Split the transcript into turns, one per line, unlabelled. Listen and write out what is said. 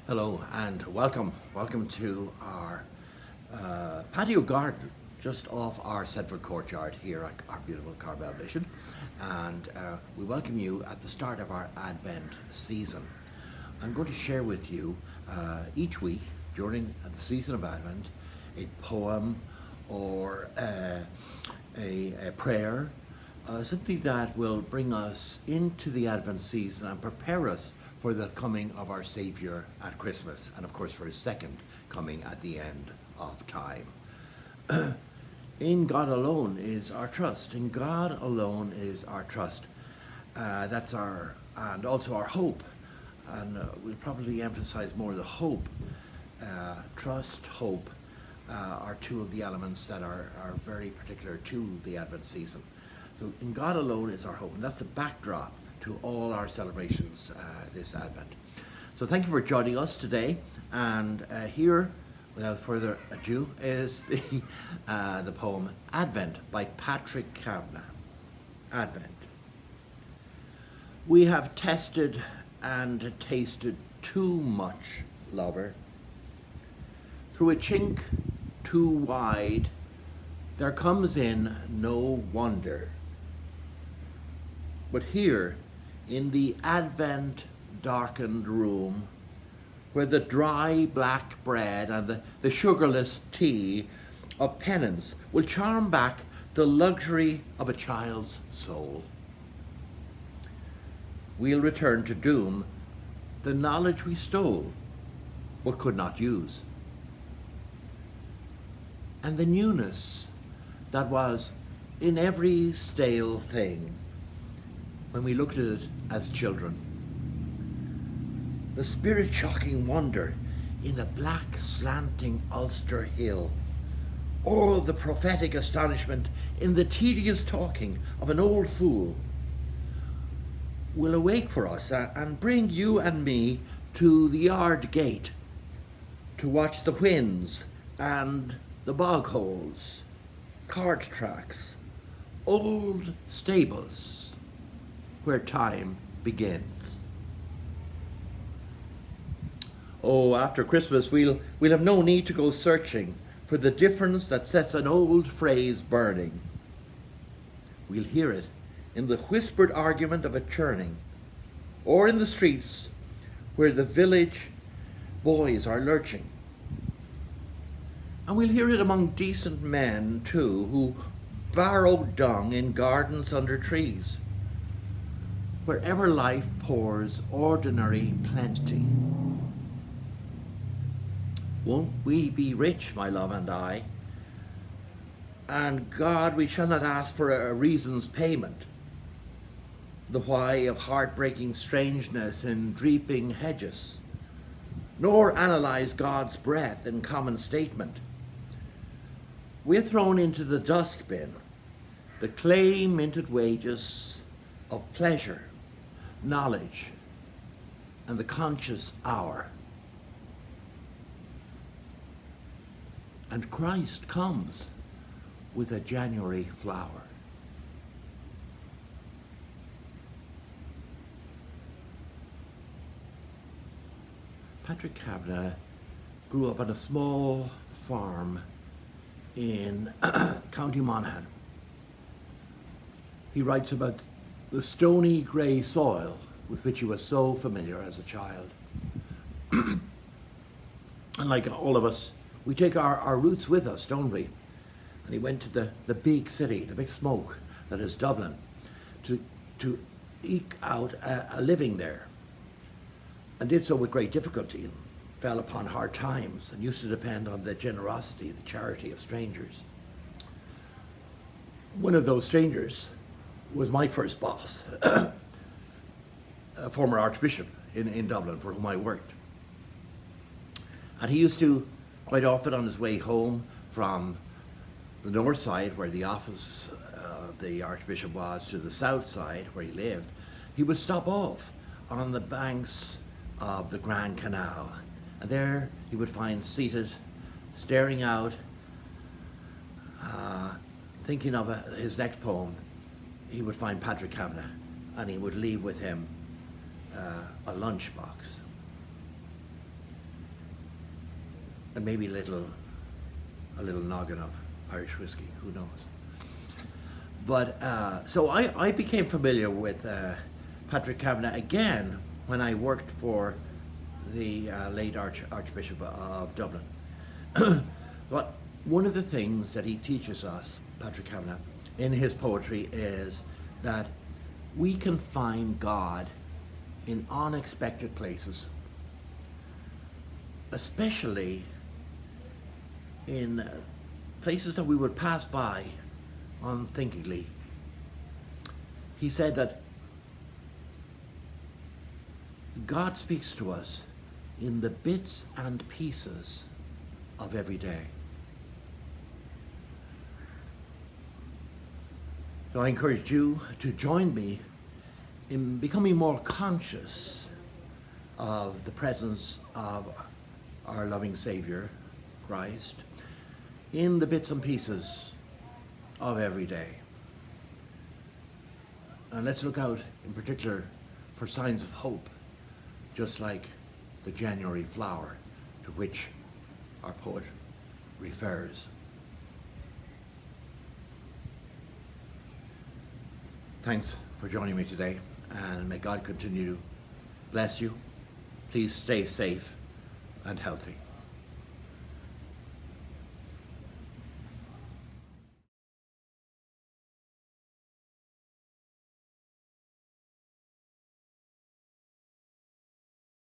Hello and welcome. Welcome to our patio garden just off our central courtyard here at our beautiful Carvel Mission. And we welcome you at the start of our Advent season. I'm going to share with you each week during the season of Advent a poem or a prayer, something that will bring us into the Advent season and prepare us for the coming of our Savior at Christmas, and of course for his second coming at the end of time. In God alone is our trust. In God alone is our trust. That's our, and also our hope. And we'll probably emphasize more the hope. Trust, hope are two of the elements that are very particular to the Advent season. So in God alone is our hope, and that's the backdrop to all our celebrations this Advent. So thank you for joining us today, and here, without further ado, is the poem Advent by Patrick Kavanagh. Advent. We have tested and tasted too much, lover. Through a chink too wide, there comes in no wonder. But here, in the Advent darkened room, where the dry black bread and the sugarless tea of penance will charm back the luxury of a child's soul, we'll return to doom the knowledge we stole but could not use, and the newness that was in every stale thing when we looked at it as children. The spirit-shocking wonder in the black slanting Ulster hill, or the prophetic astonishment in the tedious talking of an old fool, will awake for us and bring you and me to the yard gate to watch the whins and the bog holes, cart tracks, old stables, where time begins. Oh, after Christmas we'll have no need to go searching for the difference that sets an old phrase burning. We'll hear it in the whispered argument of a churning, or in the streets where the village boys are lurching. And we'll hear it among decent men too, who borrow dung in gardens under trees, wherever life pours ordinary plenty. Won't we be rich, my love and I? And God, we shall not ask for a reason's payment, the why of heartbreaking strangeness in dreeping hedges, nor analyze God's breath in common statement. We're thrown into the dustbin, the clay minted wages of pleasure, knowledge, and the conscious hour. And Christ comes with a January flower. Patrick Kavanagh grew up on a small farm in County Monaghan. He writes about the stony grey soil with which he was so familiar as a child. And like all of us, we take our roots with us, don't we? And he went to the big city, the big smoke that is Dublin, to eke out a living there, and did so with great difficulty, and fell upon hard times, and used to depend on the generosity, the charity of strangers. One of those strangers was my first boss, a former archbishop in Dublin for whom I worked. And he used to, quite often on his way home from the north side, where the office of the archbishop was, to the south side, where he lived, he would stop off on the banks of the Grand Canal. And there he would find seated, staring out, thinking of his next poem, he would find Patrick Kavanagh, and he would leave with him a lunchbox. and maybe a little noggin of Irish whiskey, who knows. But so I became familiar with Patrick Kavanagh again when I worked for the late Archbishop of Dublin. But one of the things that he teaches us, Patrick Kavanagh, in his poetry is that we can find God in unexpected places, especially in places that we would pass by unthinkingly. He said that God speaks to us in the bits and pieces of every day. So I encourage you to join me in becoming more conscious of the presence of our loving Savior, Christ, in the bits and pieces of every day. And let's look out in particular for signs of hope, just like the January flower to which our poet refers. Thanks for joining me today, and may God continue to bless you. Please stay safe and healthy.